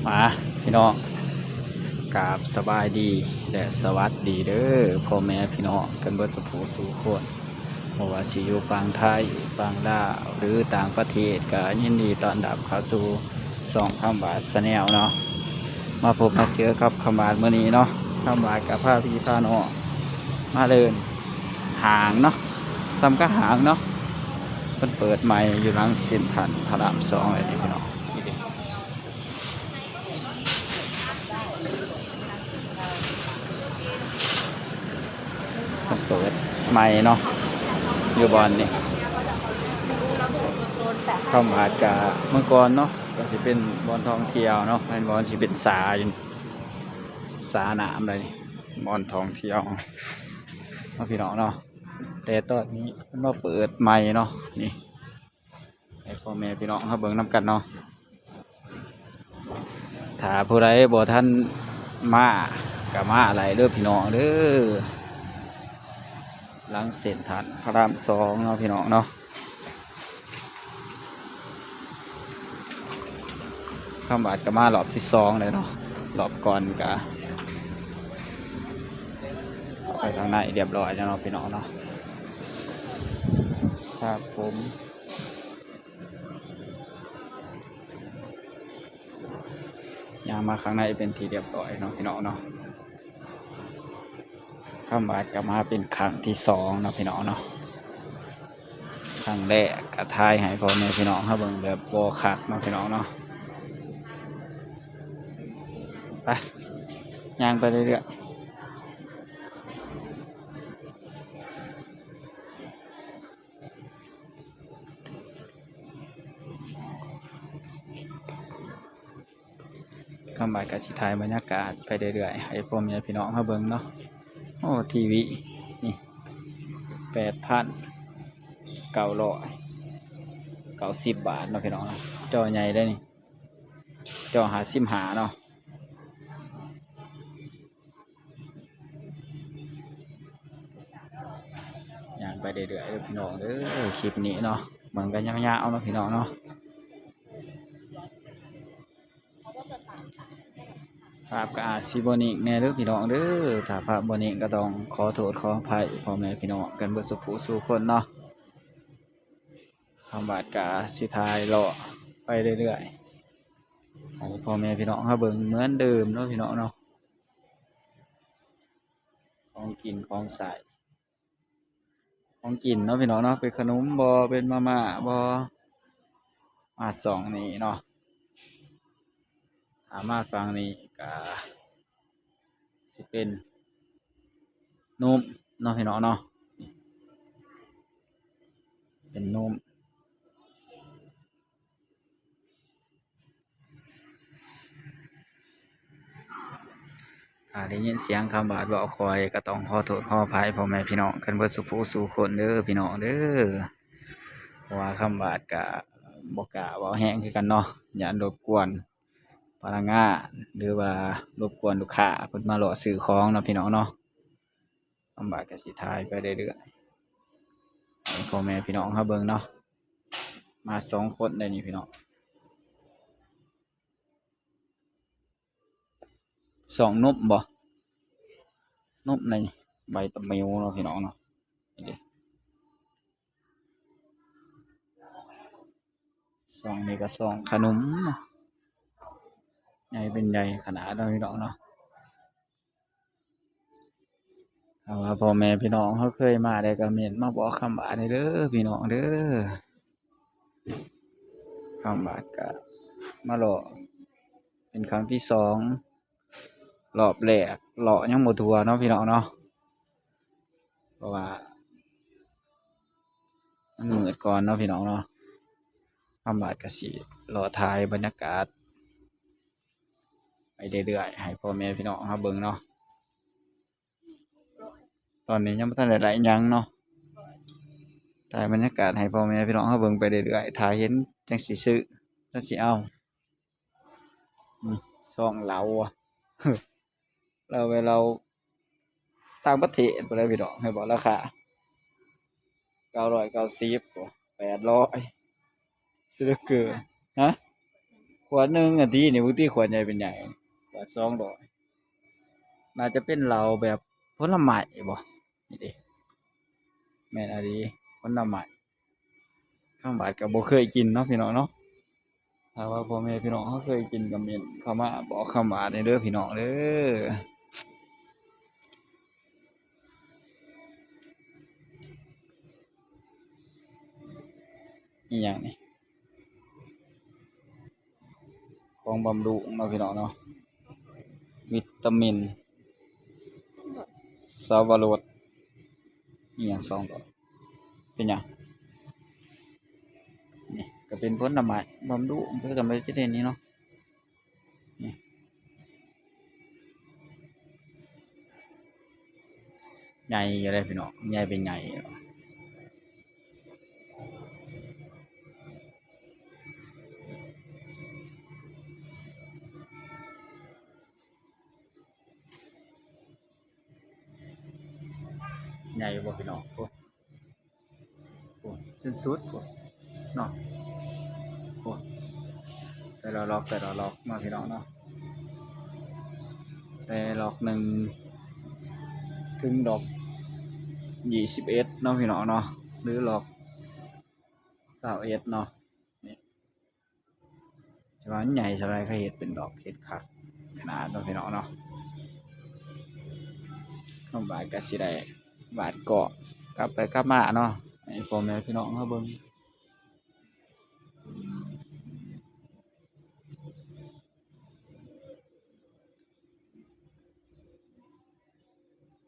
มาพี่น้องกราบสบายดีและสวัสดีเด้อพ่อแม่พี่น้องกันเบิดสุขสู่คนบ่ว่าสิอยู่ฝั่งไทยฝั่งลาวหรือต่างประเทศก็ยินดีต้อนรับเข้าสู่สองคำบาทชาแนลเนาะมาพบมาเจอกับคำบาทมื้อนี้เนาะคำบาทกับพาพี่พาน้องมาเดินหางเนาะซ้ำก็หางเนาะมันเปิดใหม่อยู่หลังเซ็นทรัลพระราม2เลยนี่พี่น้องนี่ดิมันเปิดใหม่เนาะอยู่บอลนี่เข้ามาจากเมื่อก่อนเนาะก็จะเป็นบอลท่องเที่ยวเนาะเป็นบอลที่เป็นสาอยู่สาหนามเลยนี่บอลท่องเที่ยวเนาะพี่น้องเนาะแต่ตอนนี้มันมาเปิดใหม่เนาะนี่ให้พ่อแม่พี่น้องเขาเบิ่งน้ำกันเนาะถ้าผู้ใดบ่ท่านมากับมาอะไรเด้อพี่น้องเด้อหลังเส้นทางพระราม2เนาะพี่น้องเนาะข้ามบาทก็มารอบที่2เลยเนาะรอบก่อนก็ไปทางในเรียบร้อยแล้วเนาะพี่น้องเนาะครับผมย่างมาข้างในเป็นที่เรียบร้อยเนาะพี่น้องเนาะข้ามบาทก็มาเป็นครั้งที่2เนาะพี่น้องเนาะครั้งแรกก็ทายให้พ่อแม่พี่น้องเขาเบิ่งแบบบ่คักเนาะพี่น้องเนาะไปย่างไปเรื่อยๆข้ามบาทก็สิถ่ายบรรยากาศไปเรื่อยๆให้พ่อแม่พี่น้องเขาเบิ่งเนาะโอ้ทีวีนี่8,990 บาทเนาะพี่น้องจอใหญ่ได้นี่จอ55เนาะย่างไปเรื่อยๆพี่น้องเด้อคลิปนี้เนาะมันก็ยาวๆเนาะพี่น้องเนาะภาพก็อาจสิบ่นิ่งแน่เด้อพี่น้องเด้อถ้าภาพบ่นิ่งก็ต้องขอโทษขออภัยพ่อแม่พี่น้องกันเบิดสุขสู่คนเนาะคำบาดกาสิทายรอไปเรื่อยๆให้พ่อแม่พี่น้องเขาเบิ่งเหมือนเดิมเนาะพี่น้องเนาะของกินของใส่ของกินเนาะพี่น้องเนาะเป็นขนมบ่เป็นมาม่าบ่มาสองนี่เนาะสามารถฟังนี่ก็สิเป็นนมเนาะพี่น้องเนาะเป็นนมได้ยินเสียงคำบาดบอกคอยก็ต้องขอโทษขออภัยพ่อแม่พี่น้องกันเบิดสุขสู่คนเด้อพี่น้องเด้อเพราะว่าคำบาดกะบอกกะเว้าแห้งคือกันเนาะอย่ารบกวนพนักงานหรือว่ารบกวนลูกค้าเพิ่นมาหล่อซื้อของเนาะพี่น้องเนาะคำบาดก็สิทายไปเรื่อยๆให้พ่อแม่พี่น้องเฮาเบิ่งเนาะมา2คนได้นี่พี่น้อง2นบบ่นบในใบตะมิวเนาะพี่น้องเนาะนี่ดิ2นี่ก็2ขนมเนาะใหญ่เป็นใหญ่ขนาดเนาะพี่น้องเนาะถ้าว่าพ่อแม่พี่น้องเขาเคยมาได้ก็เม้นมาบอกคำบาดให้เด้อพี่น้องเด้อคำบาดก็มาหล่อเป็นครั้งที่2รอบแรกหล่อยังบ่ทั่วเนาะพี่น้องเนาะเพราะว่ามันมืดก่อนเนาะพี่น้องเนาะคำบาดก็สิรอถ่ายบรรยากาศไปเรื่อยๆให้พ่อแม่พี่น้องเขาเบิ่งเนาะตอนนี้ยังบ่ทันได้หลายหยังเนาะถ่ายบรรยากาศให้พ่อแม่พี่น้องเขาเบิ่งไปเรื่อยๆถ้าเห็นจังสิซื้อจังสิเอาซ่องเราอะ เราไปเราต่างประเทศบ่ได้พี่น้องให้บอกราคา990 800ซื้อเหลือเกินฮะ ขวดหนึ่งอันที่นี่บางทีขวดใหญ่เป็นใหญ่ขวด200น่าจะเป็นเหล้าแบบผลไม้บ่นี่เด้แม่นอะดีผลไม้ข้าวบาดก็บ่เคยกินเนาะพี่น้องเนาะถ้าว่าพ่อแม่พี่น้องเขาเคยกินก็เม่นเข้ามาบอกคำบาดเด้อพี่น้องเด้ออีหยังนี่ของบำรุงเนาะพี่น้องเนาะวิตามินสับปะรดอีหยัง200เป็นหยังนี่ก็เป็นผลไม้บำรุงเพื่อกันไปที่เด่นนี้เนาะนี่ใหญ่อะไรพี่น้องใหญ่เป็นใหญ่ใหญ่บ่พี่น้องโอ้โหเป็นสุดโอ้เนาะโอ้แต่เราล็อกมาพี่น้องเนาะแต่ล็อกหนึ่งถึงดอก21เนาะพี่น้องเนาะหรือล็อก21เนาะนี่จะว่าใหญ่สลายเขาเห็ดเป็นดอกเห็ดคักขนาดเนาะพี่น้องเนาะน้องบาทก็สิได้บาทเกาะกลับไปกลับมาเนาะไอ้พ่อแม่พี่น้องเขาเบิ่ง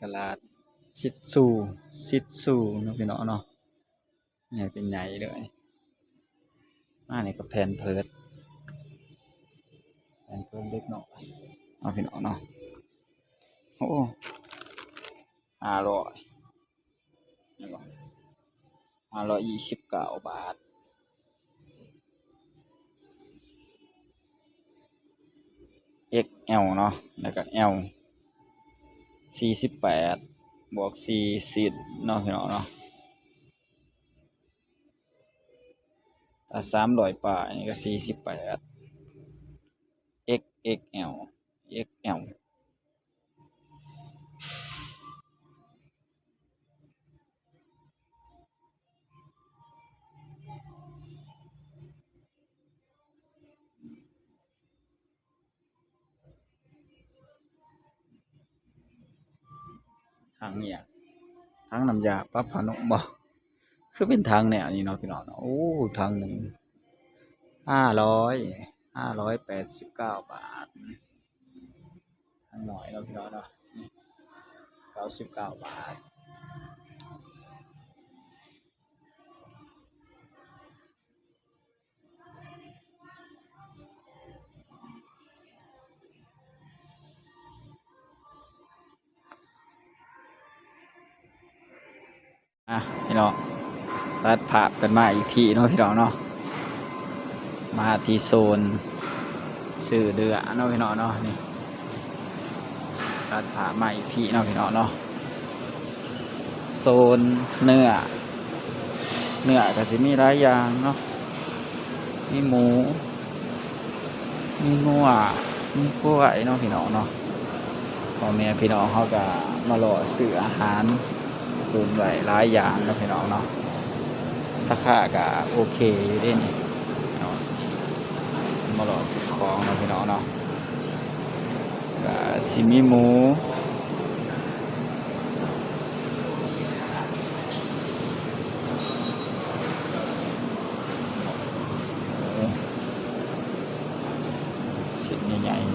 กะลาดชิดซูเนาะพี่น้องเนาะใหญ่เป็นใหญ่เลยมาเนี่ยก็แพนเพิร์ดเล็กน้อยเอาพี่น้องเนาะโอ้500นี่บ่529 บาทXL เนาะแล้วก็ L 48บวก40เนาะพี่น้องเนาะ300ป่าอันนี้ก็48 XL ทางเนี่ยทางน้ำยาปรับผ้านุ่มบ่คือเป็นทางแนวนี้เนาะพี่น้องเนาะโอ้ทางหนึ่ง589 บาททางหน่อยเนาะพี่น้องเนาะ99 บาทพี่น้องตัดภาพกันมาอีกทีเนาะพี่น้องเนาะมาที่โซนสื่อเดือเนาะพี่น้องเนาะนี่ตัดภาพมาอีกทีเนาะพี่น้องเนาะโซนเนื้อก็สิมีหลายอย่างเนาะมีหมูมีงัวมีกล้วยเนาะพี่น้องเนาะพ่อแม่พี่น้องเขาก็มารอซื้ออาหารปรุงไว้หลายอย่างเนาะพี่น้องเนาะราคาก็โอเคอยู่เด้นี่เนาะมารอซื้อของเนาะพี่น้องเนาะก็สิมีหมูชิ้นใหญ่ๆ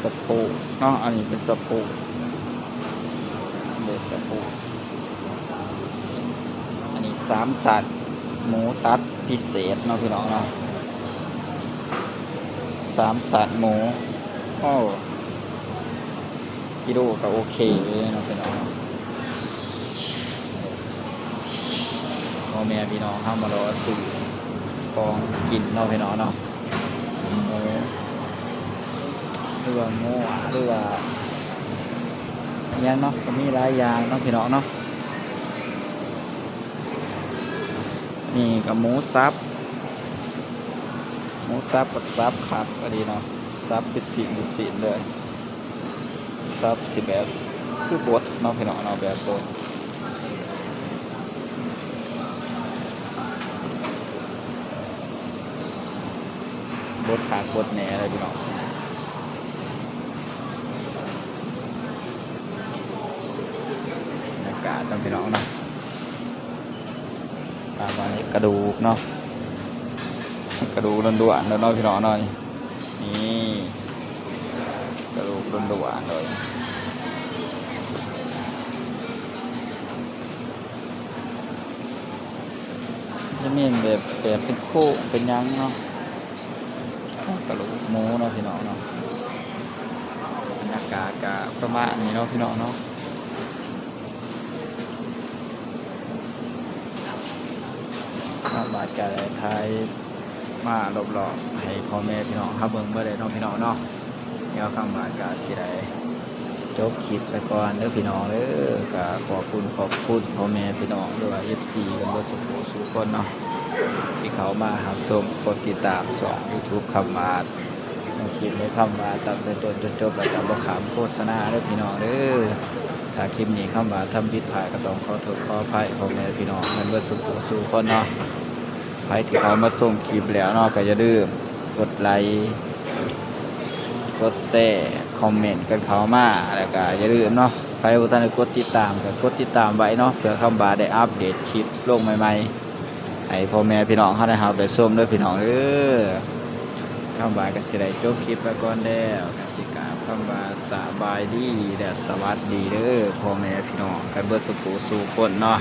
สะโพกเนาะอันนี้เป็นสะโพกเด็ดสะโพกอันนี้3 สัตว์หมูตัดพิเศษเนาะพี่น้องเนาะ3 สัตว์หมูโอ้กิโลก็โอเคเลยเนาะพี่น้องพ่อแม่พี่น้องเข้ามารอซื้อของกินเนาะพี่น้องเนาะหมูหรือว่างัวหรือว่าอย่างเนาะก็มีหลายอย่างเนาะพี่น้องเนาะ นี่กับหมูสับกับสับครับก็ดีเนาะสับเป็นสีเลยสับสิแบบคือบดเนาะพี่น้องเนาะแบบบดขาดบดแหน่อะไรพี่น้องบรรยากาศต้องพี่น้องเนาะตามมานี่กระดูกเนาะกระดูกด่วนๆแล้วเนาะพี่น้องเนาะนี่กระดูกด่วนๆเลยจะมีแบบเป็นโค้งเป็นยังเนาะกระดูกหมูเนาะพี่น้องเนาะบรรยากาศก็ประมาณนี้เนาะพี่น้องเนาะบาดกายไทยมาหลอกๆให้พ่อแม่พี่น้องครับเบิ่งเบ่ได้เนาะพี่น้องเนาะเดี๋ยวคำบาดกาสิได้จบคลิปไปก่อนเด้อพี่น้องเด้อก็ขอบคุณพ่อแม่พี่น้องด้วย FC กันเบิดสุขคนเนาะที่เขามารับชมกดติดตามช่อง YouTube คำบาดคลิปนี้คำบาดตั้งแต่ต้นจนจบแล้วก็บ่ขามโฆษณาเด้อพี่น้องเด้อถ้าคลิปนี้คำบาดทำผิดพลาดก็ต้องขอโทษขออภัยพ่อแม่พี่น้องกันเบิดสุขคนเนาะใครที่เขามาส่งคลิปแล้วเนาะก็อย่าลืมกดไลค์กดแชร์คอมเมนต์กันเขามาแล้วก็อย่าลืมเนาะใครบ่ทันได้กดติดตามก็กดติดตามไว้เนาะเพื่อคำบาได้อัปเดตคลิปลงใหม่ๆให้พ่อแม่พี่น้องเขาได้รับได้ชมด้วยพี่น้องเด้อคำบาก็สิได้จบคลิปไปก่อนแล้วก็สิกราบคำบาสบายดีและสวัสดีเด้อพ่อแม่พี่น้องกันเบิดสุขคนเนาะ